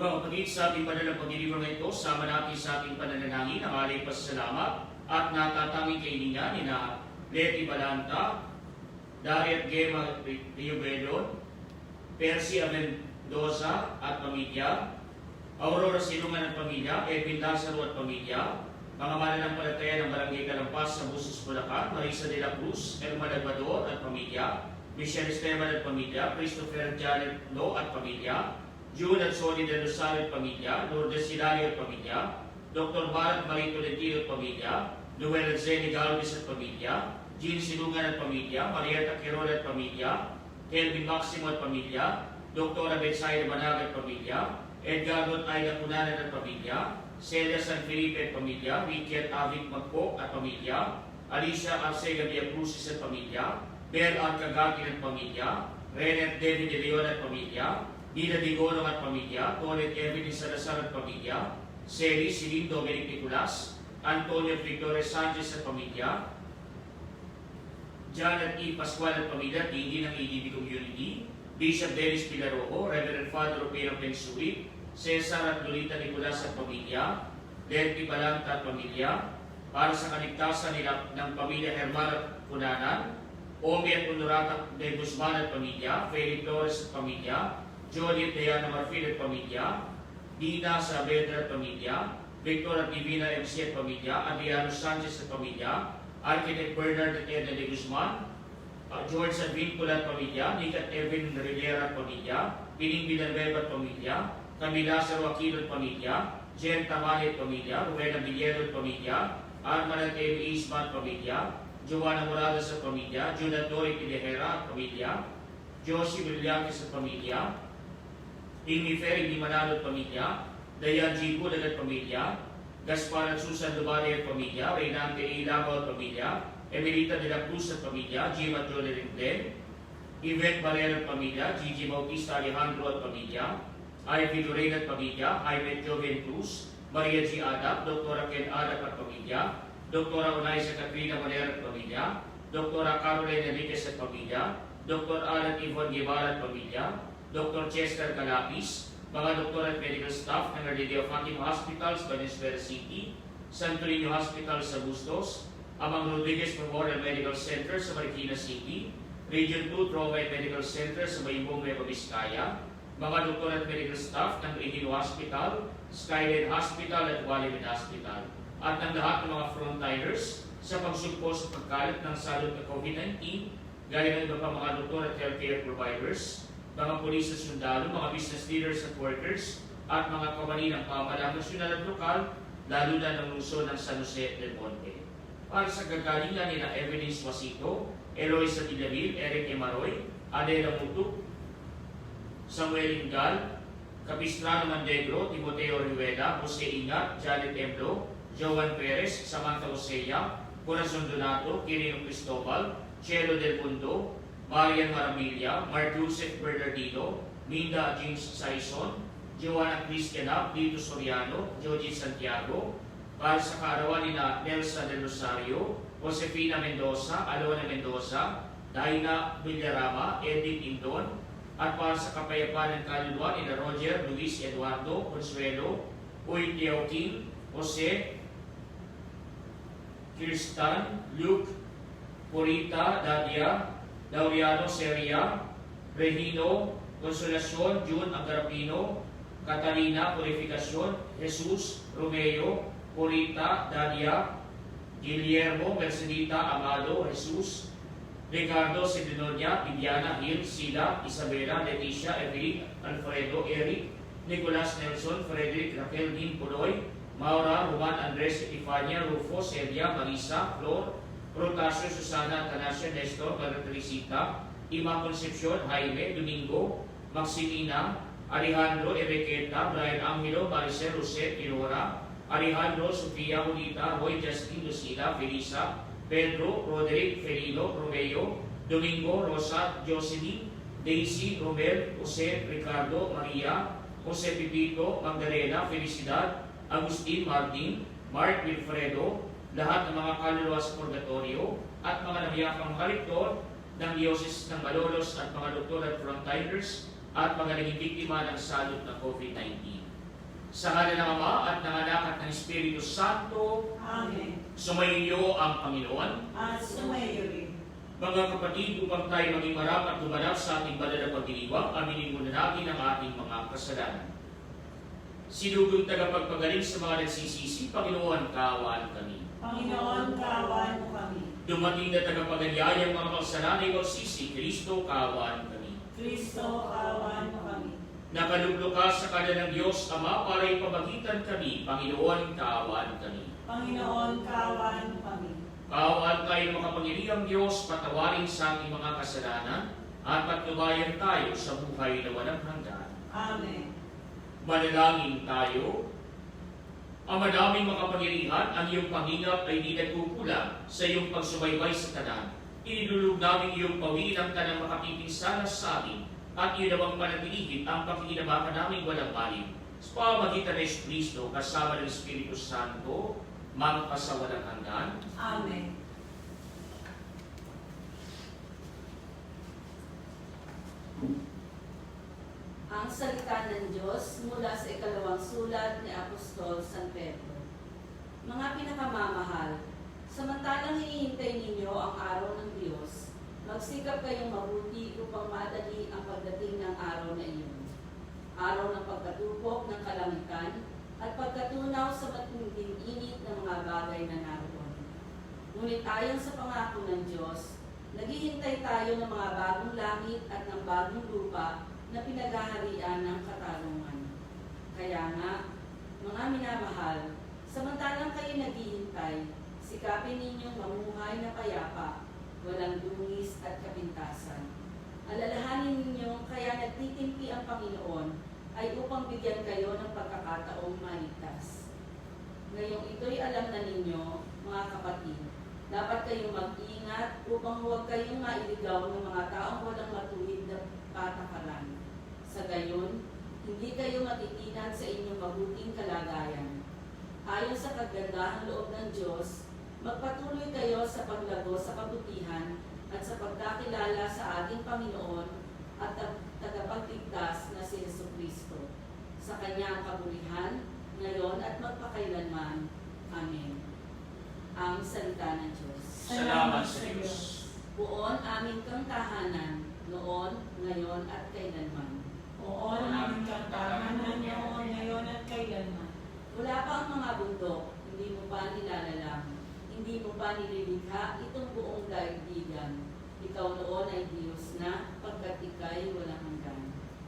Lubang kapatid, sa ating banal na paglilibang na ito, sama natin sa ating pananalangin ang ating pasasalamat at natatanging kailingan ni na Leti Balanta, Dariat Gema Riobelon, Percy Amendoza at pamilya, Aurora Silungan at pamilya, Edwin Lazaro at pamilya, mga mananampalataya ng Barangay Kalampas sa Busos, Bulacan, Marisa de la Cruz, Elma Lagbador at pamilya, Michelle Esteban at pamilya, Christopher Janet Lo at pamilya, June at Soli de Rosario at pamilya, Lourdes Hilario at pamilya, Dr. Barat Marito Lentino at pamilya, Noel Zeni Galvez at pamilya, Jean Silungan at pamilya, Marieta Quirol at pamilya, Kelvin Maximo at pamilya, Dr. Betsaida Banaga at pamilya, Edgardo at Aida Cunanan at pamilya, Celia San Felipe at pamilya, Vicky at Avic Magpo at pamilya, Alicia Arcega Villa Crucis at pamilya, Bel Arcagatin at pamilya, Renet David de Leon at pamilya, Dina Digorong at pamilya, Tonet Evelyn Salazar at pamilya, Seri Silin Dominic Nicolas, Antonio Victoria Sanchez at pamilya, Janet E. Pascual at pamilya, tingin ng EDB Community, Bishop Dennis Pilarojo, Reverend Father Opera Pensuit, Cesar at Lolita Nicolas at pamilya, Leti Balanta at pamilya, para sa kaligtasan nila ng pamilya Hermar at Cunanan, Omi at Honorata de Guzman at pamilya, Feli Flores at pamilya, Joliet Diana Marfil at pamilya, Dina Saavedra at pamilya, Victor at Divina MC at pamilya, Adriano Sanchez at pamilya, Architect Bernard at Edna de Guzman, George at Vincula at pamilya, Nick at Evan Rivera at pamilya, Pining Villanueva at pamilya, Camila Aquino at pamilya, Jen Tamale at pamilya, Rowena Villero at pamilya, Arman at Amy Isma at pamilya, Joanna Morales at pamilya, Judah Dori Pidejera at pamilya, Josie Villanes at pamilya, Amy Ferry Di Manalo at pamilya, Dayan G. Bulag at pamilya, Gaspar at Susan Dubali at pamilya, Reynante A. Labo at pamilya, Emelita de la Cruz at pamilya, Jim at Jolie Rinclen, Yvette Valera at pamilya, Gigi Bautista Alejandro at pamilya, Ivy Lorena at pamilya, Jaime Joven Cruz, Maria G. Adap, Dr. Ken Adap at pamilya, Dr. Onaisa Catrina Valera at pamilya, Dr. Caroline Enriquez at pamilya, Dr. Alan Yvonne Guevara at pamilya, Dr. Chester Calapis, mga doktor at medical staff ng Our Lady of Fatima Hospitals, Valenzuela City, Santo Niño Hospital sa Bustos, Amang Rodriguez Memorial Medical Center sa Marikina City, Region 2 Trauma and Medical Center sa Maybong, Nueva Vizcaya, mga doktor at medical staff ng Regino Hospital, Skyline Hospital at Walimin Hospital, at ng lahat ng mga frontliners sa pagsugpo sa pagkalat ng salot ng COVID-19, gaya ng iba pa mga doktor at healthcare providers, mga pulis at sundalo, mga business leaders at workers, at mga kawani ng pamahalaan nasyonal at lokal, lalo na ng lungsod ng San Jose del Monte. Para sa gagalingan ni na Evelyn Suasito, Eloisa Villamil, Eric Emaroy, Adela Mutuk, Samuel Ingal, Capistrano Mandegro, Timoteo Rihuela, Jose Ingat, Janet Eblo, Joan Perez, Samantha Osea, Corazon Donato, Quirino Cristobal, Chelo Del Mundo, Marian Maramilla, Mark Joseph Bernardino, Minda James Saison, Joanna Cristiana, Lito Soriano, Joji Santiago, para sa kaarawan ni na Nelsa del Rosario, Josefina Mendoza, Alona Mendoza, Daina Villarama, Edith Indon, at para sa kapayapaan ng kaluluwa ni na Roger, Luis Eduardo, Consuelo, Uy Teoking, Jose, Kirstan, Luke, Purita, Dadia, Laureano Seria, Regino, Consolacion, June Agarapino, Catalina Purificacion, Jesus, Romeo, Purita, Dadia, Guillermo, Mercedita, Amado, Jesus, Ricardo, Sidenonia, Viviana, Hill, Sila, Isabela, Leticia, Evelyn, Alfredo, Eric, Nicolas Nelson, Frederick, Raquel, Dean, Puloy, Maura, Roman, Andres, Epifania, Rufo, Celia, Marisa, Flor, Rotasio, Susana, Atanasio, Nestor, Teresita, Ima Concepcion, Jaime, Domingo, Maximina, Alejandro, Enriqueta, Brian Angelo, Maricel, Rosette, Irora, Alejandro, Sofia, Julita, Roy, Justin, Lucila, Felisa, Pedro, Roderick, Felino, Romeo, Domingo, Rosa, Jocelyn, Daisy, Romel, Jose, Ricardo, Maria, Jose Pipito, Magdalena, Felicidad, Agustin, Martin, Mark, Wilfredo, lahat ng mga kaluluwa sa purgatorio at mga nangiyakang kaliktor ng Diocese ng Malolos at mga doktor at frontliners at mga naging biktima ng salot ng COVID-19. Sa ngalan ng Ama at ng Anak at ng Espiritu Santo. Amen. Sumainyo ang Panginoon. At sumayo rin. Mga kapatid, upang tayo maging marap at tumanap sa ating banal na pagdiriwang, aminin muna natin ang ating mga kasalanan. Sinugong tagapagpagaling sa mga nagsisisi, Panginoon, kaawaan kami. Panginoon, kaawaan mo kami. Dumating na tagapagalyayang mga magsalanay magsisi, Kristo, kaawaan kami. Kristo, kaawaan mo kami. Nakaluglo ka sa kanan ng Diyos, Ama, para ipamagitan kami, Panginoon, kaawaan kami. Panginoon, kaawaan mo kami. Kaawaan tayo ng makapangyarihang Diyos, patawarin sa ating mga kasalanan, at patnubayan tayo sa buhay na walang hanggan. Amen. Manalangin tayo. Ama naming makapangyarihan, ang iyong pangingap ay di nagkukulang sa iyong pagsubaybay sa kanan. Inilulog namin iyong pawin ang kanang makapipinsala sa amin, at iyon namang panatilihin ang pakikinabaka namin walang malim. Sa pamagitan ng Kristo, kasama ng Espiritu Santo, magpasawalang hanggan. Amen. Ang salita ng Diyos mula sa ikalawang sulat ni Apostol San Pedro. Mga pinakamamahal, samantalang hinihintay ninyo ang araw ng Diyos, magsikap kayong mabuti upang madali ang pagdating ng araw na iyon. Araw ng pagkatupok ng kalangitan at pagkatunaw sa matinding init ng mga bagay na naroon. Ngunit ayon sa pangako ng Diyos, naghihintay tayo ng mga bagong langit at ng bagong lupa na pinaghaharian ng katarungan. Kaya nga, mga minamahal, samantalang kayo naghihintay, sikapin ninyong mamuhay na payapa, walang dungis at kapintasan. Alalahanin ninyong kaya nagtitimpi ang Panginoon ay upang bigyan kayo ng pagkakataong maligtas. Ngayong ito'y alam na ninyo, mga kapatid, dapat kayong mag-ingat upang huwag kayong mailigaw ng mga taong walang matuwid na patakaran. Sa gayon, hindi kayo matitinan sa inyong mabuting kalagayan. Ayon sa kagandahang loob ng Diyos, magpatuloy kayo sa paglago sa kabutihan at sa pagkakilala sa ating Panginoon at tagapagligtas na si Jesucristo. Sa Kanya ang kaburihan, ngayon at magpakailanman. Amen. Ang salita ng Diyos. Salamat sa Diyos. Buon aming kang tahanan, noon, ngayon at kailanman. Oon ang katahanan noon, ngayon at kailanman. Wala pa ang mga bundok, hindi mo pa nilalalang, hindi mo pa nililikha itong buong daigdigan. Ikaw noon ay Diyos na, pagkat ika'y walang hanggan.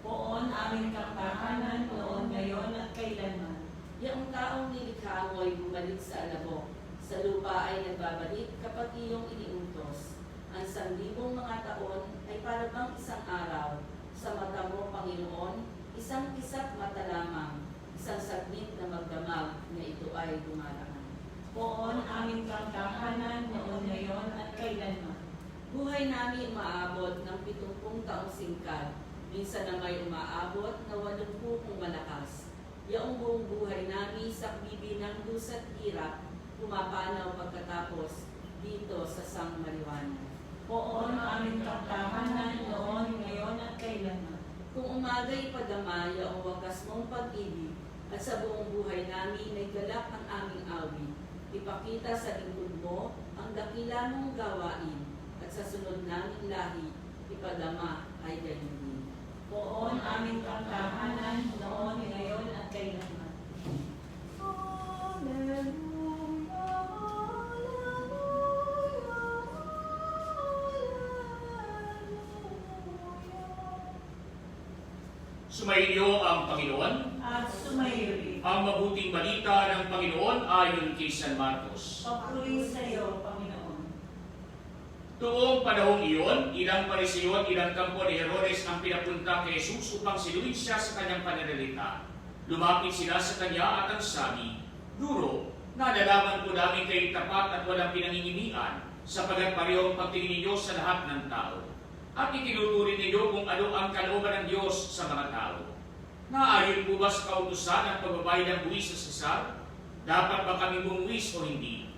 Oon aming katahanan noon, ngayon at kailanman. Yung taong nilikha mo ay bumalik sa alabok. Sa lupa ay nagbabalik kapag iyong iniutos. Ang 1,000 mga taon ay parabang isang araw. Sa mata mo, Panginoon, isang kisap mata lamang, isang saglit na magdamag na ito ay dumaraan. Oon aming katahanan noon, ngayon at kailanman. Buhay namin umaabot ng 70 taong singkad, minsan na may umaabot na 80 kung malakas. Yaong buong buhay namin sa bibi ng dusa't hirap, pumapanaw pagkatapos dito sa Sang Marijuana. Oon aming katahanan noon, ngayon at kailanman. Kung umaga'y padamay ang wakas mong pag-ibig, at sa buong buhay namin ay galak ang aming awit, ipakita sa lingkod mo ang dakila mong gawain, at sa sunod naming lahi, ipadama ay gayon din. Oon aming katahanan noon, ngayon at kailanman. Sumainyo ang Panginoon. At sumayo rin. Ang mabuting balita ng Panginoon ayon kay San Marcos. Papuri sa iyo, Panginoon. Tuong panahong iyon, ilang Pariseo at ilang kampo ni Herodes ang pinapunta kay Jesus upang siluin siya sa kanyang pananalita. Lumapit sila sa kanya at ang sabi, Guro, nalalaman ko namin kayo tapat at walang pinangingimian, sapagat parehong pagtingin ninyo sa lahat ng tao. At itinuturing ninyo kung ano ang kalooban ng Diyos sa mga tao. Naayon po ba sa kautusan ang pagbabayad ng buwis sa Cesar? Dapat ba kami bumuwis o hindi?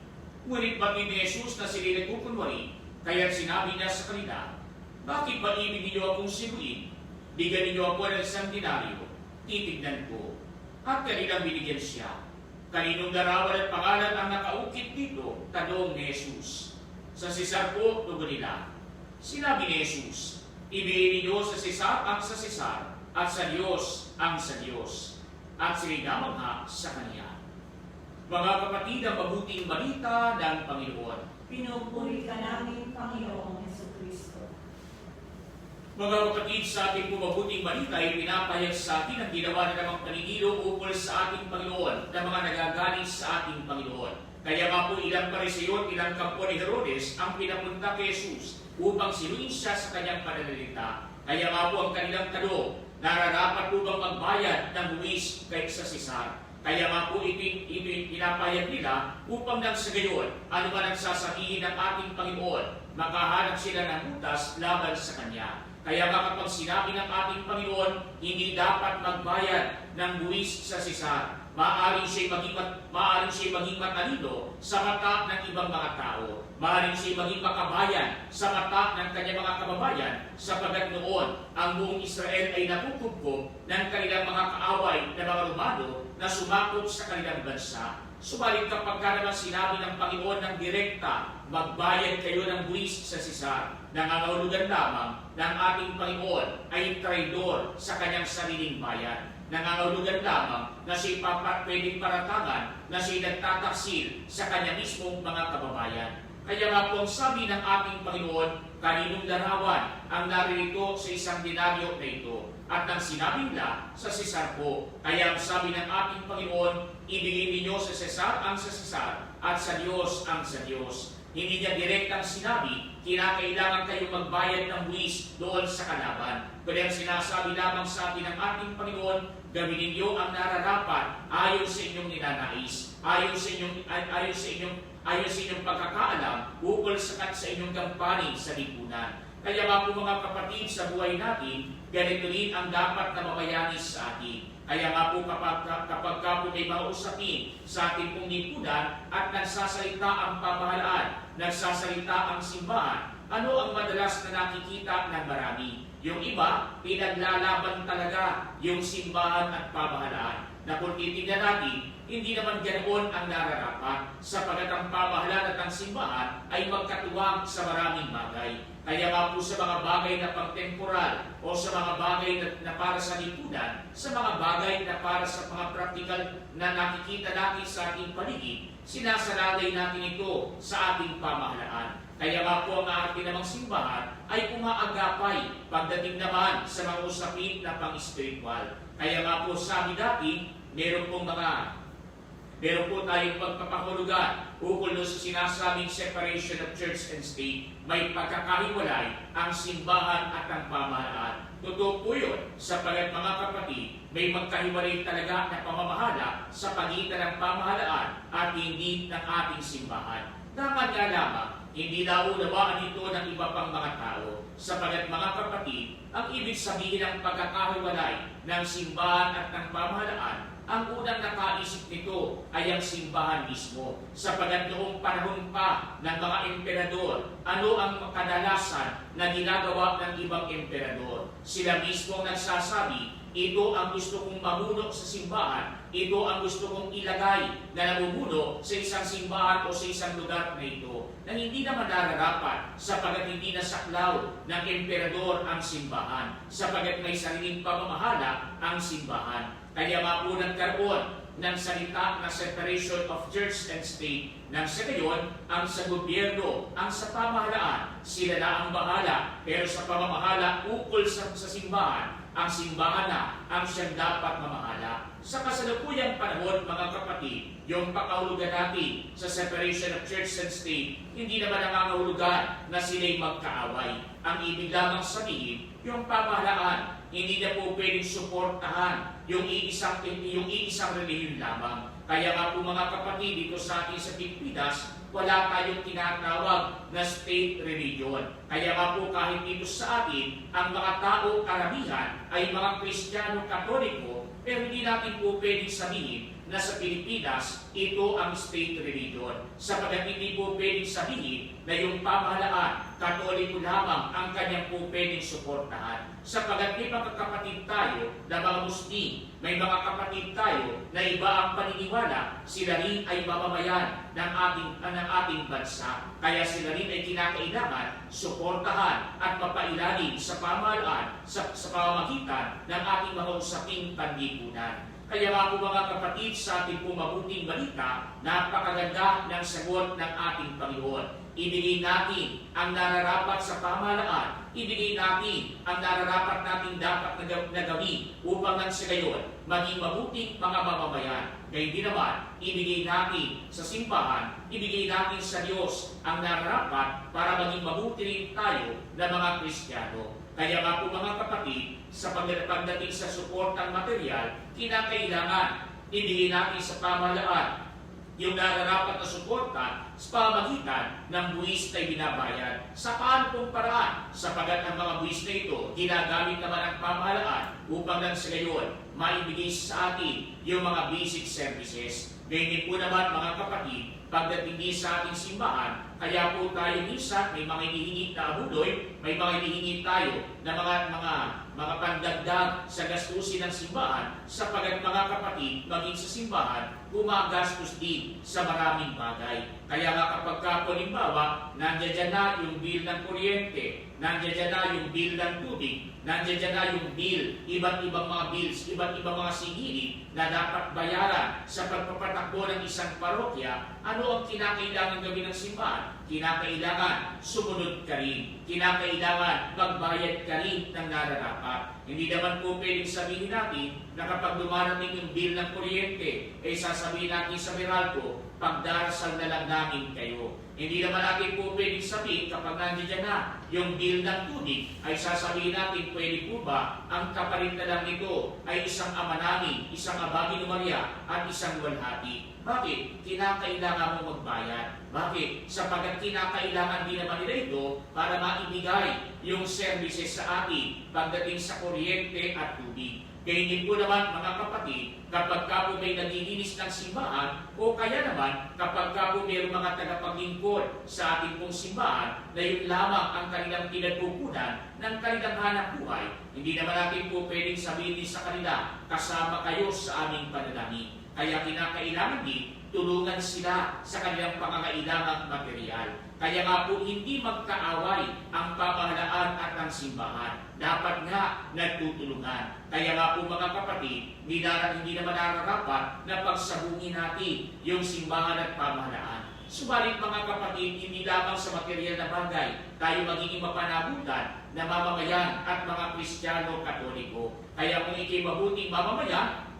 Ngunit bakit ni Jesus na sila nagkukunwari, kaya't sinabi niya sa kanila, Bakit ba ibig ninyo akong sinuin? Bigyan ninyo ako ng 1 denaryo, titignan ko. at kanilang binigyan siya. Kaninong larawan at pangalan ang nakaukit dito, tanong ni Jesus. Sa Cesar po, tugon nila. Sinabi ni Jesus, ibigay ninyo sa Cesar ang sa Cesar, at sa Diyos ang sa Diyos, at sinamangha sa Kanya. Mga kapatid, ang mabuting balita ng Panginoon. Pinupuri ka namin, Panginoong Jesucristo. Mga kapatid, sa ating mabuting balita ay pinapahayag sa atin ang ginawa na namang paningilo ukol sa ating Panginoon na mga nagagaling sa ating Panginoon. Kaya nga po ilang Pariseo at ilang kampo ni Herodes ang pinapunta kay Jesus upang sinuin siya sa kanyang pananalita. Kaya nga po ang kanilang tanong, nararapat po bang magbayad ng buwis kay sa Cesar? Kaya nga po pinapayag nila upang nang sa gayon, ano man ang sasabihin ng ating Panginoon, makahanap sila ng butas laban sa Kanya. Kaya nga kapag sinabi ng ating Panginoon, hindi dapat magbayad ng buwis sa Cesar, maaaring siya'y maging matalino sa mata ng ibang mga tao. Maaaring siya'y maging makabayan sa mata ng kanyang mga kababayan sapagat noon ang buong Israel ay nakukupkop ng kanilang mga kaaway na mga Romano na sumakop sa kanilang bansa. Subalit kapag ka naman sinabi ng Panginoon ng direkta, magbayad kayo ng buwis sa Cesar, nangangahulugan lamang ng ating Panginoon ay traidor sa kanyang sariling bayan. Nangangahulugan lamang na siya'y pwedeng paratangan na siya'y nagtataksil sa kanya mismong mga kababayan. Kaya nga po ang sabi ng ating Panginoon, kaninong larawan ang naririto sa isang denaryo na ito. At nang sinabi nila sa Cesar po, kaya ang sabi ng ating Panginoon, ibigay ninyo sa Cesar ang sa Cesar at sa Diyos ang sa Diyos. Hindi niya direktang sinabi, kinakailangan kayong magbayad ng buwis doon sa kalaban. Kundi ang sinasabi lamang sa atin ng ating Panginoon, gawin ninyo ang nararapat ayon sa inyong ninanais, ayon sa inyong pagkakaalam ukol sa inyong gampanin sa lipunan. Kaya nga po mga kapatid, sa buhay natin, ganito rin ang dapat na mabayanis sa atin. Kaya nga po kapag po may mga usapin sa ating pong lipunan at nagsasalita ang pamahalaan, nagsasalita ang simbahan, ano ang madalas na nakikita ng marami? Yung iba, pinaglalaban talaga yung simbahan at pamahalaan. Na kung titignan natin, hindi naman ganoon ang nararapat sapagat ang pamahalaan at ang simbahan ay magkatuwang sa maraming bagay. Kaya nga po sa mga bagay na pang-temporal o sa mga bagay na para sa lipunan, sa mga bagay na para sa mga praktikal na nakikita natin sa ating paligid, sinasalalay natin ito sa ating pamahalaan. Kaya nga po ang ating namang simbahan ay umaagapay pagdating naman sa mga usapin na pang-spiritual. Kaya nga po sabi dati, meron po tayong pagpapahulugan ukol sa sinasabing separation of church and state. May pagkakahiwalay ang simbahan at ang pamahalaan. Totoo po yun, sapagat mga kapatid, may magkahiwalay talaga na pamamahala sa pagitan ng pamahalaan at hindi ng ating simbahan. Dapat nga lamang, hindi naunawaan ito ng iba pang mga tao, sapagat mga kapatid, ang ibig sabihin ng pagkakahiwalay ng simbahan at ng pamahalaan, ang unang nakaisip nito ay ang simbahan mismo. Sapagat noong panahon pa ng mga emperador, ano ang kadalasan na ginagawa ng ibang emperador? Sila mismo ang nagsasabi, ito ang gusto kong mamuno sa simbahan, ito ang gusto kong ilagay na namumuno sa isang simbahan o sa isang lugar na ito, na hindi naman nararapat sapagat hindi nasaklaw ng emperador ang simbahan, sapagat may sariling pamamahala ang simbahan. Kaya nga po nagkaroon ng salita na separation of church and state, nang sa gayon, ang sa gobyerno, ang sa pamahalaan, sila na ang bahala, pero sa pamamahala ukol sa simbahan, ang simbahan na ang siyang dapat mamahala. Sa kasalukuyang panahon, mga kapatid, yung pakahulugan natin sa separation of church and state, hindi naman nangangahulugan na sila'y magkaaway. Ang ibig lamang sabihin, yung pamahalaan, hindi na po pwedeng suportahan yung iisang relihiyon lamang. Kaya nga po mga kapatid, dito sa atin sa Pilipinas, wala tayong tinatawag na state religion. Kaya nga po kahit dito sa atin, ang mga tao karamihan ay mga Kristiyano Katoliko, pero hindi natin po pwedeng sabihin na sa Pilipinas, ito ang state religion. Sapagat hindi po pwedeng sabihin na yung pamahalaan, Katoliko lamang ang kanyang po pwedeng suportahan. Sapagat may mga kapatid tayo na mga Muslim, may mga kapatid tayo na iba ang paniniwala, sila rin ay mamamayan ng ating bansa. Kaya sila rin ay kinakailangan suportahan at mapailalim sa pamahalaan sa pamamagitan ng ating mga usaping panlipunan. Kaya nga po mga kapatid, sa ating po mabuting balita, napakaganda ng sagot ng ating Panginoon. Ibigay natin ang nararapat sa pamahalaan. Ibigay natin ang nararapat natin dapat na gawin upang nang sa gayon maging mabuting mga mamamayan. Gayun din naman, ibigay natin sa simbahan, ibigay natin sa Diyos ang nararapat para maging mabuti rin tayo na mga Kristiyano. Kaya nga po mga kapatid, sa pagdating sa suportang material, kinakailangan ibigay natin sa pamahalaan yung nararapat na suporta sa pamagitan ng buwis na binabayad. Sa paano pong paraan? Sapagat ang mga buwis na ito, ginagamit naman ang pamahalaan upang nang sa gayon, maibigay sa atin yung mga basic services. Ganyan po naman mga kapatid, pagdating din sa ating simbahan, kaya po tayo minsan may mga hinihingi na abuloy, may mga hinihingi tayo na mga pandagdag sa gastusin ng simbahan, sapagat mga kapatid, maging sa simbahan, gumagastos din sa maraming bagay. Kaya nga kapag halimbawa, nandiyan na yung bill ng kuryente, nandiyan na yung bill ng tubig, nandiyan na yung bill, iba't ibang mga bills, iba't ibang mga singilin na dapat bayaran sa pagpapatakbo ng isang parokya, ano ang kinakailangan gawin ng simbahan? Kinakailangan sumunod ka rin. Kinakailangan magbayad ka rin ng nararapat. Hindi naman po pwedeng sabihin natin na kapag dumarating yung bill ng kuryente, ay sasabihin natin sa Meralco, pagdarasal na lang namin kayo. Hindi naman natin po pwedeng sabihin kapag nandiyan na yung bill ng tubig, ay sasabihin natin pwede po ba ang kapalit na lang nito ay isang ama namin, isang Aba ni Maria at isang walhati. Bakit? Kinakailangan mo magbayad. Bakit? Sapagat kinakailangan din naman nila ito para maibigay yung services sa atin pagdating sa kuryente at tubig. Kaya din po naman mga kapatid, kapag ka po may naglilinis ng simbahan, o kaya naman kapag ka po mayroong mga tagapaglingkod sa ating pong simbahan, na yun lamang ang kanilang pinagkukunan ng kanilang hanap buhay, hindi naman natin po pwedeng sabihin din sa kanila, kasama kayo sa aming panalangin. Kaya kinakailangan din tulungan sila sa kanilang pangangailangang material. Kaya nga po hindi magkaaway ang pamahalaan at ang simbahan. Dapat nga nagtutulungan. Kaya nga po mga kapatid, hindi naman nararapat na pagsabungin natin yung simbahan at pamahalaan. Subalit mga kapatid, hindi lamang sa material na bagay tayo magiging mapanabutan na mamamayan at mga Kristiyano Katoliko. Kaya kung ikay mabuting mamamayan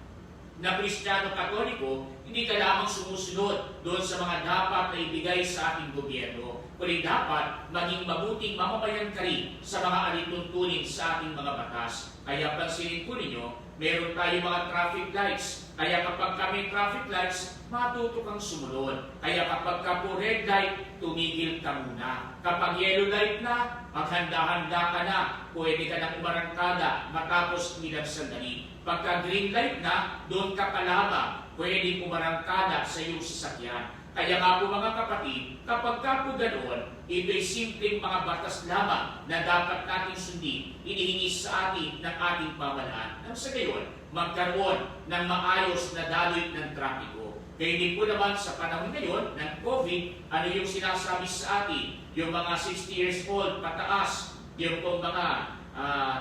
na Kristiyano Katoliko, hindi ka lamang sumusunod doon sa mga dapat na ibigay sa ating gobyerno, kundi dapat maging mabuting mamamayan ka rin sa mga alituntunin sa ating mga batas. Kaya pansinin po ninyo, meron tayo mga traffic lights. Kaya kapag kami traffic lights, matuto kang sumunod. Kaya kapag ka po red light, tumigil ka muna. Kapag yellow light na, maghanda-handa ka na. Pwede ka nang umarangkada matapos ilang sandali. Pagka green light na, doon ka pa lamang. Pwede umarangkada sa iyong sasakyan. Kaya nga po mga kapatid, kapag ka po ganoon, ito'y simpleng mga batas lamang na dapat natin sundin, inihingi sa atin ng ating pamahalaan. Nang sa gayon, magkaroon ng maayos na daloy ng trapiko. Kaya din po naman sa panahon ngayon ng COVID, ano yung sinasabi sa atin? Yung mga 60 years old pataas, yung pong mga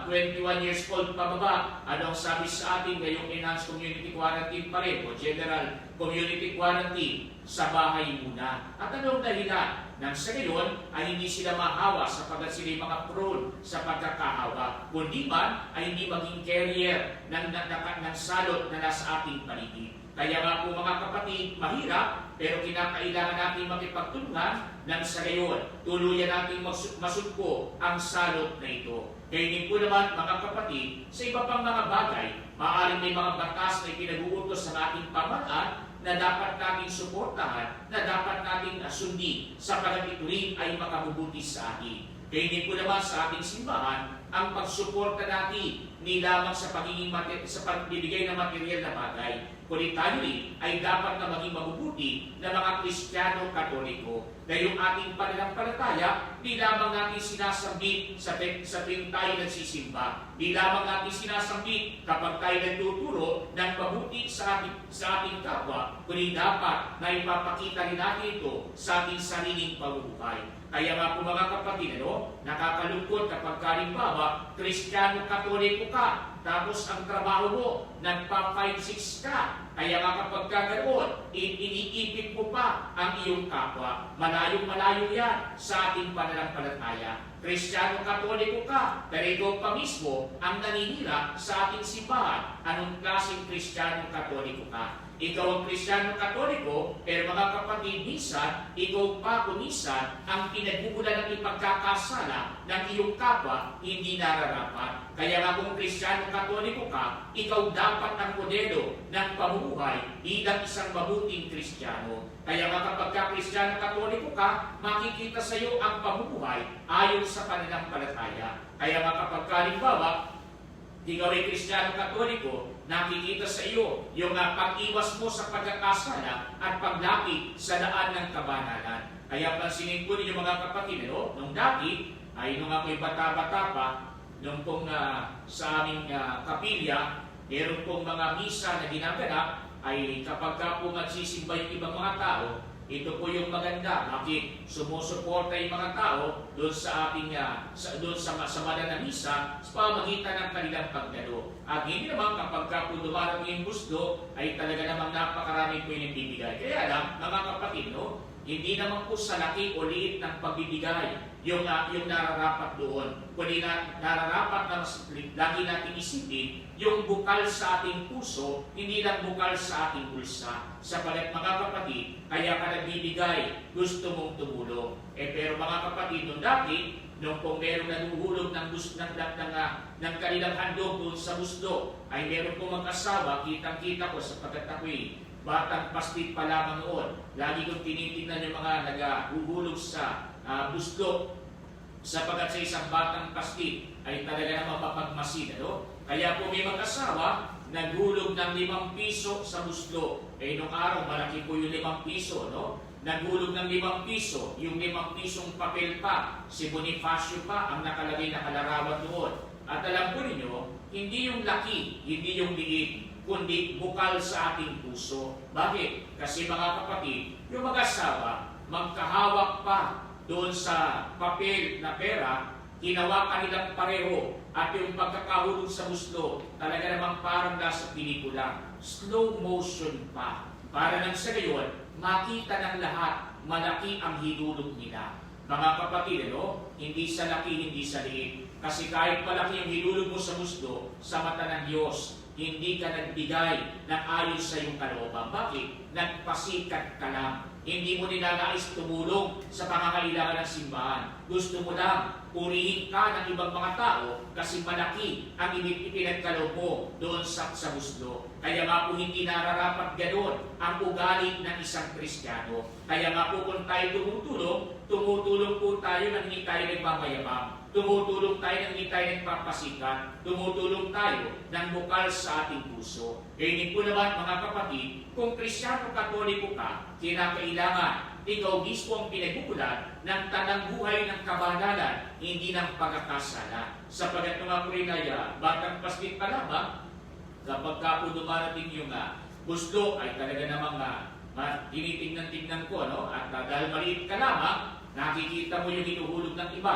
21 years old pababa, ano ang sabi sa atin ngayong enhanced community quarantine pa rin o general community quarantine sa bahay muna. At anong dahilan? Nang sa gayon ay hindi sila mahawa sapagat sila mga prone sa pagkakahawa, kundi man ay hindi maging carrier ng salot na nasa ating paligid. Kaya nga po mga kapatid, mahirap, pero kinakailangan natin makipagtulungan nang sa gayon tuluyan natin masugpo ang salot na ito. Kaya din po naman mga kapatid, sa iba pang mga bagay, maaaring may mga batas na pinag-uutos sa ating pamahalaan na dapat nating suportahan, na dapat nating sundin sapagat ito rin ay makabubuti sa atin. Kaya din po naman sa ating simbahan, ang pagsuporta natin hindi lamang sa pagbibigay ng material na bagay, kundi tayo rin ay dapat na maging mabubuti na mga Kristiyano Katoliko na yung ating pananampalataya di lamang natin sinasambit sa tuwing tayo nagsisimba, di lamang natin sinasambit kapag tayo nagtuturo ng mabuti sa ating kapwa, kundi dapat na ipapakita rin natin ito sa ating sariling pamumuhay. Kaya nga po mga kapatid, nakakalungkot kapag kalimbawa, Kristiyano Katoliko ka, tapos ang trabaho mo, nagpa 5-6 ka. Kaya nga kapag ganoon, iniipit mo pa ang iyong kapwa. Malayong-malayo yan sa ating pananampalataya. Kristiyano Katoliko ka, pero ikaw pa mismo ang naninira sa ating simbahan. Anong klaseng Kristiyano Katoliko ka? Ikaw ang Kristiyano Katoliko, pero mga kapatid, minsan, ikaw pa kumisan ang pinagbubulan ng ipagkakasala ng iyong kapwa, hindi nararapat. Kaya nga kung Kristiyano Katoliko ka, ikaw dapat ang modelo ng pamumuhay bilang isang mabuting Kristiyano. Kaya nga kapag ka Kristiyano Katoliko ka, makikita sa iyo ang pamumuhay ayon sa pananampalataya. Kaya nga kapag halimbawa, ikaw ay Kristiyano Katoliko, nakikita sa iyo yung pag-iwas mo sa pagkakasala at paglapit sa daan ng kabanalan. Kaya pansinin ko ninyo mga kapatid, nung dati, ay nung ako'y bata-bata pa, nung pong sa aming kapilya, meron pong mga misa na ginaganap, ay kapag ka po magsisimba yung ibang mga tao, ito po yung maganda, bakit sumusuporta yung mga tao doon sa ating doon sa banal na misa sa pamagitan ng kanilang pagdalo. At hindi naman kapag ka po dumarating yung gusto, ay talaga namang napakarami po yung bibigay. Kaya lang, mga kapatid, hindi naman po sa laki o liit ng pagbibigay yung nararapat doon. Kundi nararapat na lagi natin isipin yung bukal sa ating puso, hindi lang bukal sa ating bulsa. Sapagat mga kapatid, kaya ka nagbibigay, gusto mong tumulong. Pero mga kapatid, nung dati, nung kung meron nanuhulog ng kanilang handog doon sa busdo, ay meron pong mag-asawa, kitang-kita ko sapagkat ako'y batang pastit pa lamang noon. Lagi kong tinitingnan yung mga naghuhulog sa busdo, sapagkat sa isang batang pastit ay talaga namang mapagmasid. Kaya po may mag-asawa, naghulog ng 5 piso sa busdo. Nung araw, malaki po yung 5 piso, Naghulog ng 5 piso, yung 5 pisong papel pa, si Bonifacio pa ang nakalagay na kalarawan doon. At alam po ninyo, hindi yung laki, hindi yung liit, kundi bukal sa ating puso. Bakit? Kasi mga kapatid, yung mag-asawa, magkahawak pa doon sa papel na pera, hinawakan nilang pareho, at yung pagkakahulog sa muslo, talaga namang parang nasa pelikula, slow motion pa. Para nang sa gayon, makita ng lahat, malaki ang hinulog nila. Mga kapatid, hindi sa laki, hindi sa liit. Kasi kahit malaki ang hinulog mo sa muslo, sa mata ng Diyos, hindi ka nagbigay ng ayon sa iyong kalooban. Bakit? Nagpasikat ka lang. Hindi mo nilalais tumulong sa pangangailangan ng simbahan. Gusto mo lang purihin ka ng ibang mga tao kasi malaki ang ipinagkaloob mo doon sa muslo. Kaya nga po hindi nararapat ganoon ang ugali ng isang Kristiyano. Kaya nga po kung tayo tumutulong po tayo nang hindi tayo nagmamayabang. Tumutulong tayo nang hindi tayo nagpapasikat. Tumutulong tayo ng bukal sa ating puso. Ganyan po naman mga kapatid, kung Kristiyano Katoliko ka, kinakailangan ikaw mismo ang pinagbubulan ng tanang buhay ng kabanalan, hindi ng pagkakasala. Sapagat mga Korinaya, batang paslit pa lamang, kapag ka po dumarating yung gusto ay talaga namang tinitingnan-tingnan ko, at dahil maliit ka lamang, nakikita mo yung hinuhulog ng iba,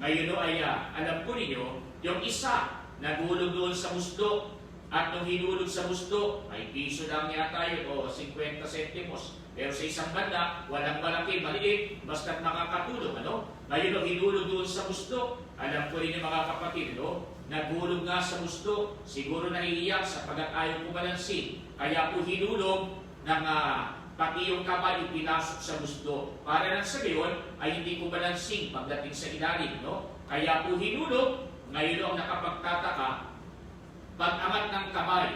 Ngayon ay alam ko ninyo, yung isa naghulog doon sa musdo, at nung hinulog sa musdo, ay piso lang yata yun, o 50 centimos. Pero sa isang banda, walang malaki, maliit, basta't makakatulong, Ngayon nung hinulog doon sa musdo, alam ko rin yung mga kapatid, naghulog nga sa musdo, siguro naiiyak sapagkat ayaw kumalansin. Kaya po hinulog ng pati yung kamay ipinasok sa musdo. Para nang sa gayon ay hindi kumalansing pagdating sa ilalim, Kaya po hinulog, ngayon ang nakapagtataka, pag-angat ng kamay,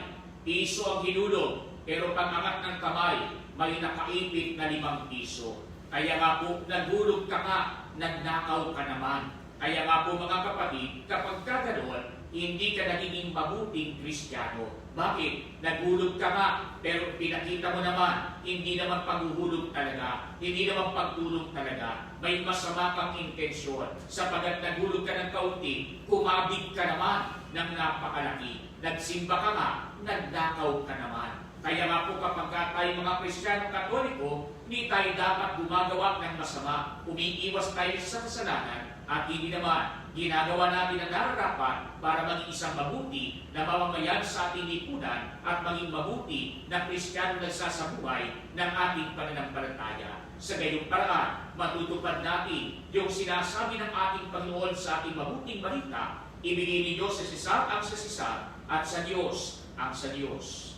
piso ang hinulog, pero pag-angat ng kamay, may nakaipit na 5 piso. Kaya nga po, naghulog ka nga, nagnakaw ka naman. Kaya nga po mga kapatid, kapag kaganoon, hindi ka nagiging mabuting Kristiyano. Bakit? Naghulog ka nga, pero pinakita mo naman, hindi naman paghuhulog talaga, hindi naman pagtulog talaga. May masama kang intensyon. Sapagat naghulog ka ng kaunti, kumabig ka naman ng napakalaki. Nagsimba ka nga, nagdakaw ka naman. Kaya nga po kapag tayo mga Kristiyano Katoliko, hindi tayo dapat gumagawa ng masama. Umiiwas tayo sa kasalanan at hindi naman ginagawa natin ang nararapat para maging isang mabuti na mamamayan sa ating lipunan at maging mabuti na Kristiyano nagsasabuhay ng ating pananampalataya. Sa gayong paraan, matutupad natin yung sinasabi ng ating Panginoon sa ating mabuting balita, ibigay ni Diyos sa Sisar ang sa Sisar at sa Diyos ang sa Diyos.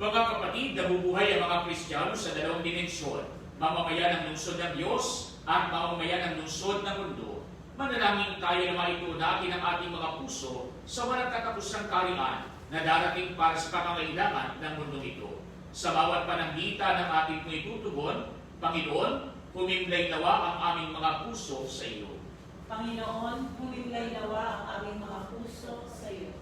Mga kapatid, nabubuhay ang mga Kristiyano sa dalawang dimensyon, mamamayan ng lungsod ng Diyos at mamamayan ng lungsod ng mundo. Manalangin tayo na maituon natin ang ating mga puso sa walang katapusang kaharian na darating para sa pangangailangan ng mundo ito. Sa bawat pananghita ng ating itutugon, Panginoon, humimlay nawa ang aming mga puso sa iyo. Panginoon, humimlay nawa ang aming mga puso sa iyo.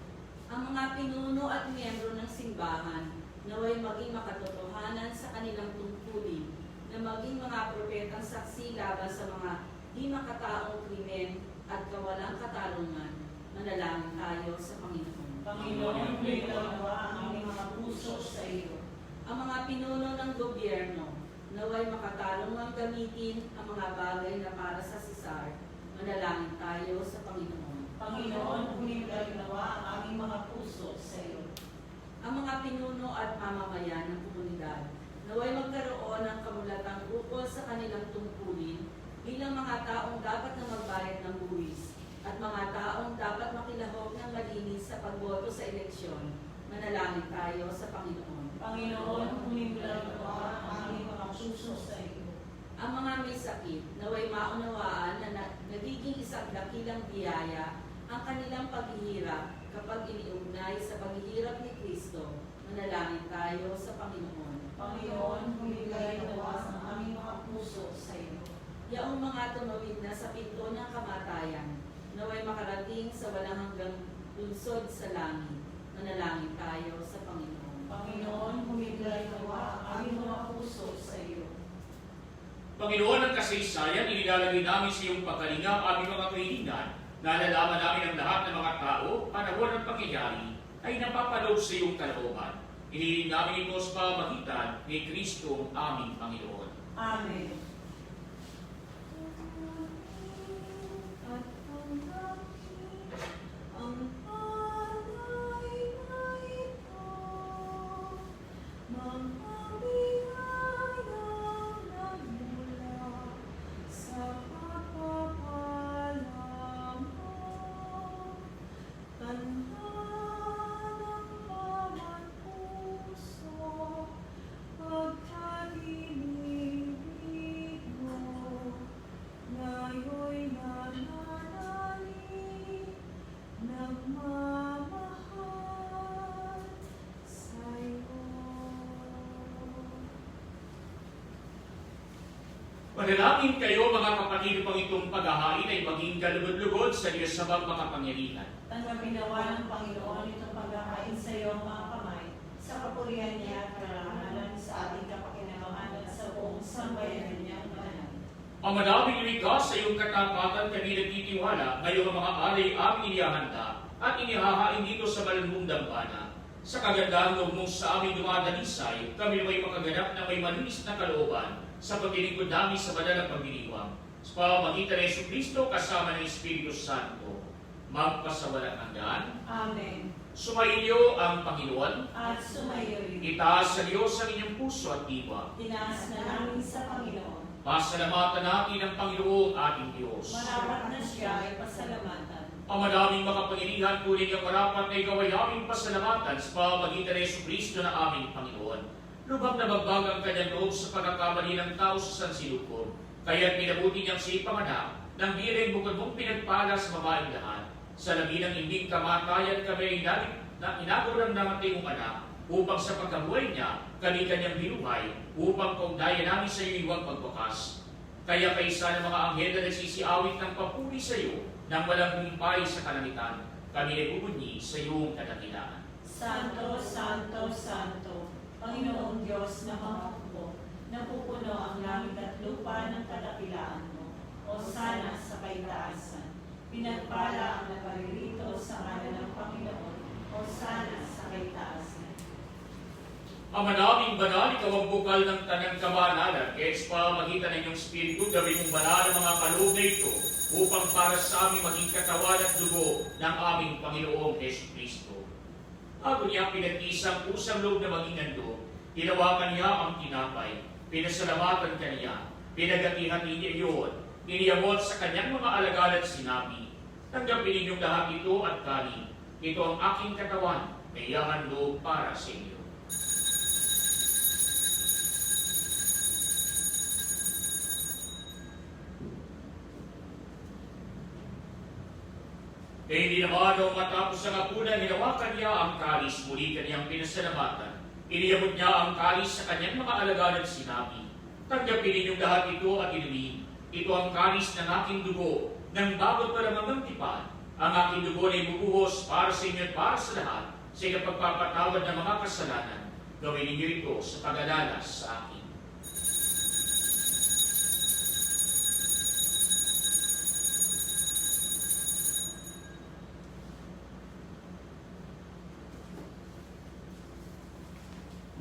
Ang mga pinuno at miyembro ng simbahan, naway maging makatotohanan sa kanilang tungkulin, na maging mga propetang saksi laban sa mga di makataong krimen at kawalang katarungan. Manalangin tayo sa Panginoon. Panginoon, humimlay nawa ang aming mga puso sa iyo. Ang mga pinuno ng gobyerno, naway makatarungang gamitin ang mga bagay na para sa Sisar. Manalangin tayo sa Panginoon. Panginoon, humimlay nawa ang aming mga puso sa iyo. Ang mga pinuno at mamamayan ng komunidad, naway magkaroon ng kamulatang ukol sa kanilang tungkulin bilang mga taong dapat na magbayad ng buwis at mga taong dapat makilahok ng malinis sa pagboto sa eleksyon. Manalangin tayo sa Panginoon. Panginoon, humimlay nawa ang aming mga puso sa iyo. Ang mga may sakit, naway maunawaan na nagiging isang dakilang biyaya ang kanilang paghihirap kapag iniugnay sa paghihirap ni Kristo. Manalangin tayo sa Panginoon. Panginoon, humimlay nawa ang aming mga puso sa iyo. Yaong mga tumawid na sa pinto ng kamatayan, naway makarating sa walang hanggang lungsod sa langit. Manalangin tayo sa Panginoon. Panginoon, humimlay nawa ang aming mga puso sa iyo. Panginoon, ang kasaysayan, inilalagay namin sa iyong pagkalinga ang aming mga kahilingan. Nalalaman namin ang lahat ng mga tao, panahon ng pangyayari, ay napapaloob sa iyong kalooban. Iniling namin ito sa pamamagitan ni Kristo aming Panginoon. Amen. Manalangin kayo mga kapatid upang itong paghahain ay maging kalugod-lugod sa Diyos sa mga pangyarihan. Tanggapin nawa ng Panginoon itong paghahain sa iyong mga kamay, sa kapurihan niya at karangalan sa ating kapakinabangan at sa buong sambayanan niya ang banal. Ang madaming likas sa iyong katapatan kami nagtitiwala, ngayong ang mga alay aming inihahanda at inihahain dito sa malanmong dambana. Sa kagandahan loob mo sa aming dumadalisay, kami may makaganap na may malinis na kalooban sa paglilingkod namin sa banal na pagdiriwang. Sa pamamagitan ng Jesucristo kasama ng Espiritu Santo, magpasawalang hanggan. Amen. Sumainyo ang Panginoon. At sumayo rin. Itaas sa Diyos ang inyong puso at diwa. Tinaas na namin sa Panginoon. Pasalamatan natin ang Panginoong ating Diyos. Marapat na siya ay pasalamatan. Ang madaming makapangyarihan kunin ang marapat na ikaw ay aming pasalamatan sa pamamagitan ng Jesucristo na aming Panginoon. Lubag na bagbag ang kanyang loob sa pagkakamali ng tao sa sansilukom. Kaya't minabuti niyang si Panganak nang di rin bukod mong pinagpala sa babaeng lahat. Sa labi ng hindi kamatayan kami na inagaw ng namatay mong anak upang sa pagkabuhay niya kami kanyang binuhay upang kaugnayan namin sa iyo iwang pagwakas. Kaya kaisa ng mga anghel na nagsisiawit ng papuri sa iyo nang walang humpay sa kalangitan, kami nagbubunyi sa iyong kadakilaan. Santo, Santo, Santo, Panginoong Diyos na mga hukbo, napupuno ang langit at lupa ng kadakilaan mo. O sana sa kaitaasan, pinagpala ang nagparirito sa ngalan ng Panginoon. O sana sa kaitaasan. Ama naming banal, ikaw ang bukal ng tanang kabanalan, kaya sa pamagitan ng iyong Espiritu, gawin mong banal ang mga kaloob na ito, upang para sa aming maging katawan at dugo ng aming Panginoong Hesus Kristo. Ako niya pinag-isang pusang loob na maging ando, hinawakan niya ang tinapay, pinasalamatan kaniya, pinagati-hati niya iyon, iniyamot sa kanyang mga alagad at sinabi, tanggapin ninyong lahat ito at kanin, ito ang aking katawan, na ihahandog para sa inyo. Kaya hindi naman nung matapos ang hapunan, hinawakan niya ang kalis, muli kaniyang pinasalamatan. Iniyamot niya ang kalis sa kanyang mga alagad at sinabi, tanggapin ninyong lahat ito at inumin. Ito ang kalis ng aking dugo, ng bagot para mamantipan. Ang aking dugo na ibubuhos para sa inyo at para sa lahat, sa ikapagpapatawad ng mga kasalanan. Gawin ninyo ito sa pag-alala sa akin.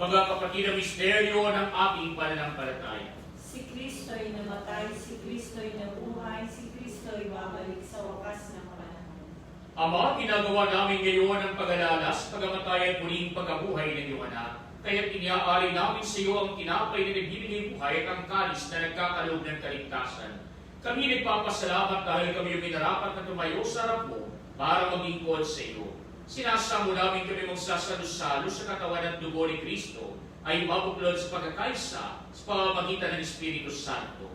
Mga kapatid, ang misteryo ng ating pananampalataya. Si Kristo'y namatay, si Kristo'y nabuhay, si Kristo'y babalik sa wakas ng panahon. Ama, ginagawa namin ngayon ang pag-alala sa pagamatay at muling pagkabuhay ng iyong anak. Kaya iniaari namin sa iyo ang tinapay na nagbibigay buhay at ang kalis na nagkakaloob ng kaligtasan. Kami nagpapasalamat dahil kami yung minarapat na tumayo sa harap mo para maging kod sa iyo. Sinasamo namin kami magsasalo-salo sa katawan at dugo ni Kristo ay mabuklod sa pagkakaisa sa pamamagitan ng Espiritu Santo.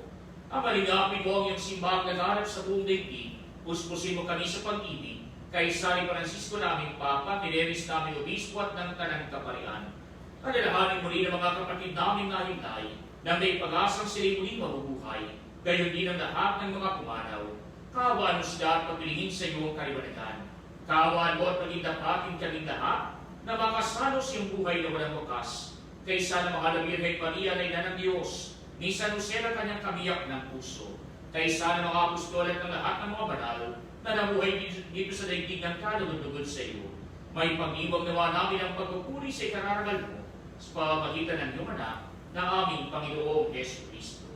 Amalingapin mo ang iyong simbahang nagharap sa buong daigdig, puspusin mo kami sa pag-ibig, kay San Francisco naming Papa, Tineris naming Obispo at ng Tanang Kaparian. Alalahanin muli ng mga kapatid naming nahinay na may pag-asang sila'y muling mabubuhay, gayon din ang lahat ng mga pumanaw. Kaawaan mo sila at pagpilingin sa iyo ang kaliwanagan. Kaawaan mo at maging dapatin kaming lahat na makasalos yung buhay na walang wakas. Kaysa na mahal na Birhen Maria na ina ng Diyos, ni San Jose na kanyang kamiyak ng puso. Kaysa na mga apostol at ng lahat ng mga banal na nabuhay dito sa daigdig ng kalugod-lugod sa iyo. May pag-ibang nawa namin ang pagpupuri sa ikararangal mo sa pamamagitan ng iyong anak na aming Panginoong Hesus Kristo.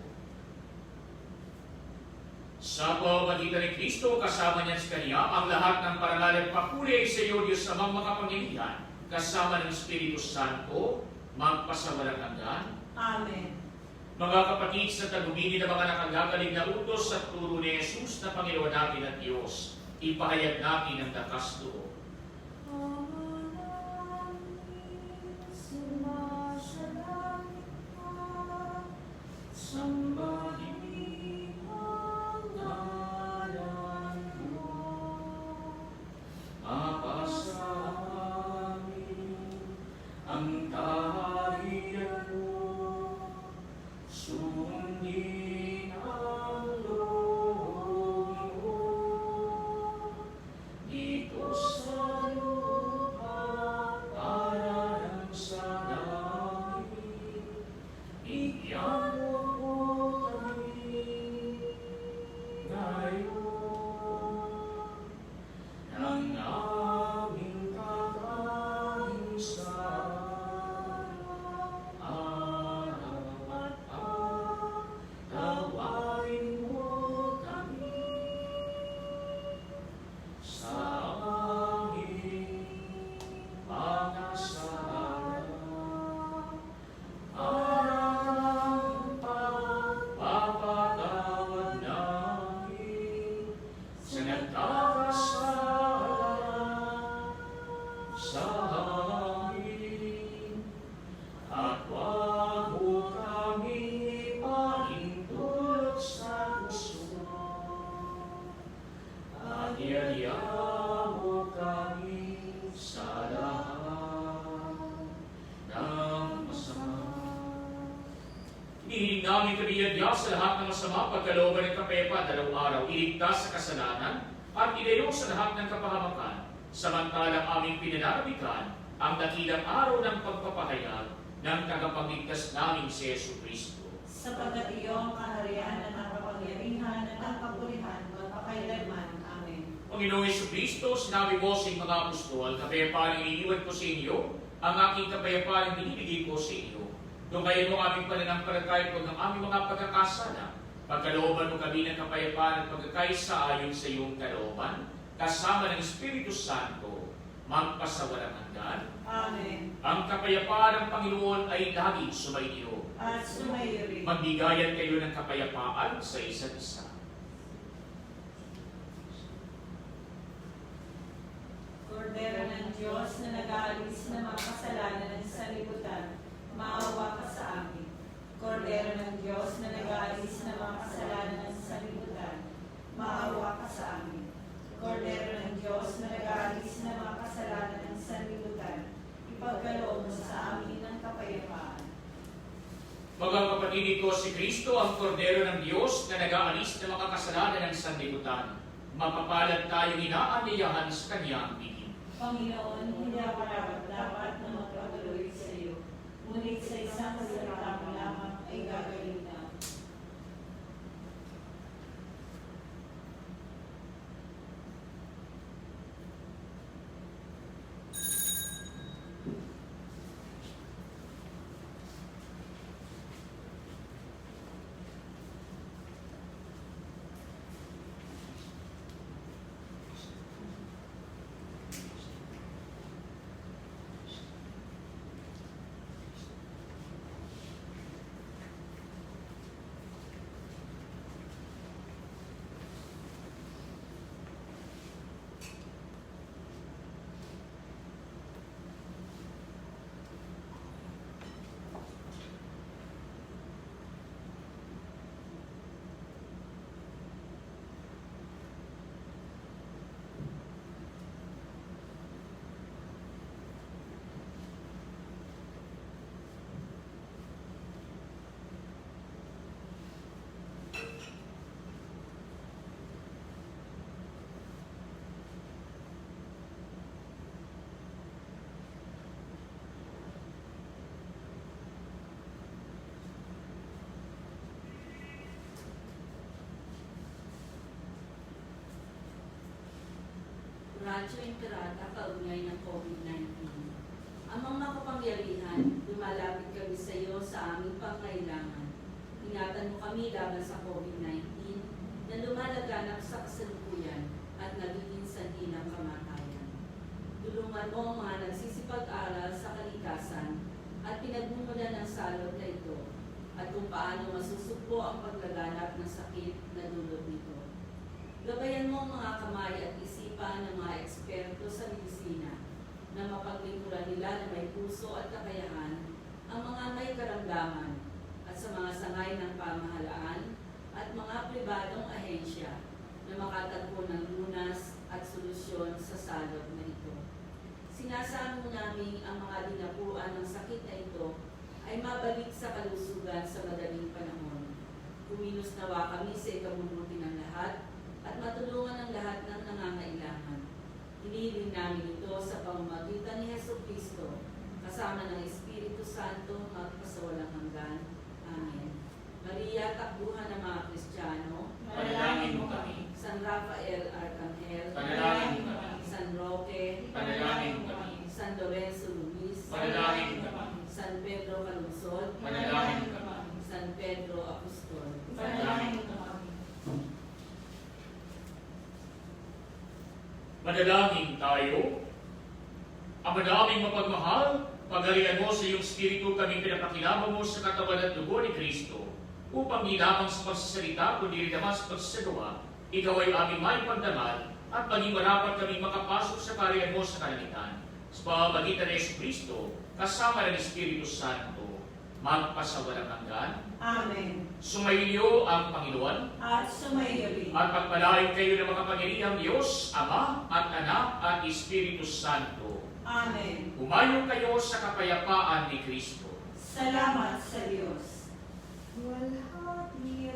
Sa pamamagitan ni Kristo, kasama niya sa Kanya, ang lahat ng parangal at papuri sa iyo, Diyos amang makapangyarihan, kasama ng Espiritu Santo, magpasawalang hanggan. Amen. Mga kapatid, sa tagumili ng mga nakagagaling na utos at turo ni Jesus na Panginoon natin at Diyos, ipahayag natin ang dakas loob. Sambahin ang ngalan mo, mapasa amin ang tahiyan mo, sundin ang loob mo dito sa masama, pagkalooban ng kapayapaan araw-araw, iligtas sa kasalanan, at ilayo sa lahat ng kapahamakan, samantalang aming pinananabikan ang dakilang araw ng pagpapahayag ng tagapagligtas namin si Yesu Kristo. Sapagkat iyong kaharian at ang kapangyarihan at ang kapulihan magpakailanman. Amen. Panginoong Yesu Kristo, sinabi mo sa mga apostol, kapayapaan ang iniiwan ko sa inyo, ang aking kapayapaan ang binibigay ko sa inyo. Tumayin mo aming pananampalataya ng aming mga pagkakasala. Pagkalooban mo kami ng kapayapaan at pagkakaisa ayon sa iyong kalooban, kasama ng Espiritu Santo, magpasawalang hanggan. Amen. Ang kapayapaan ng Panginoon ay laging sumainyo. At sumayo rin. Magbigayan kayo ng kapayapaan sa isa't isa. Kordero ng Diyos na nag-aalis ng mga kasalanan ng sanlibutan, maawa ka sa amin. Kordero ng Diyos na nag-aalis ng mga kasalanan ng sanlibutan, maawa ka sa amin. Kordero ng Diyos na nag-aalis ng mga kasalanan ng sanlibutan, ipagkaloob mo sa amin ng kapayapaan. Mga kapatid ko, si Kristo ang kordero ng Diyos na nag-aalis ng mga kasalanan ng sanlibutan. Mapapalad tayong inaanyayahan sa kanyang bigin. Panginoon, hindi ako dapat na magpatuloy sa iyo. Ngunit sa isang salita mo lamang ay gagaling na. Radyo Entrada kaugnay ng COVID-19. Amang makapangyarihan, lumalapit kami sa iyo sa aming pangailangan. Ingatan mo kami laban sa COVID-19 na lumalaganap sa kasalukuyan at nagiging sanhi ng kamatayan. Tulungan mo ang mga nagsisipag-aral sa kalikasan at pinagmumulan ng salot na ito at kung paano masusugpo ang paglaganap ng sakit na dulot nito. Gabayan mo ang mga kamay at isipan ng mga eksperto sa medisina na mapaglingkuran nila na may puso at kakayahan ang mga may karamdaman at sa mga sangay ng pamahalaan at mga pribadong ahensya na makatagpo ng lunas at solusyon sa salot na ito. Sinasaan mo namin ang mga dinapuan ng sakit na ito ay mabalik sa kalusugan sa madaling panahon. Kumilos nawa kami sa ikabubuti ng lahat at matulungan ang lahat ng nangangailangan. Hinihiling namin ito sa pamamagitan ni Hesus Kristo, kasama ng Espiritu Santo, magpasawalang hanggan. Amen. Maria, takbuhan ng mga Kristiyano, Panalangin mo kami. San Rafael Arcangel, Panalangin mo kami. San Roque, Panalangin mo kami. San Lorenzo Luis, Panalangin mo kami. San Pedro Calungsod, Panalangin mo kami. San Pedro Apostol. Panalangin mo kami. Manalangin tayo. Ang madaming mapagmahal, pagharian mo sa iyong Espiritu kami pinapakilama mo sa katawan at dugo ni Kristo, upang di lamang sa pagsasalita, kundi rin naman sa pagsasagawa, ikaw ay aming may pagdamal at maging marapat kami makapasok sa kaharian mo sa kalangitan. Sa pamamagitan ni Yesu Kristo, kasama ng Espiritu Santo, magpasawalang hanggan. Amen. Sumainyo ang Panginoon At sumayo rin. at pagpalain kayo ng mga kapangyarihang Diyos, Ama at Anak at Espiritu Santo. Amen. Humayo kayo sa kapayapaan ni Kristo. Salamat sa Diyos. Walhati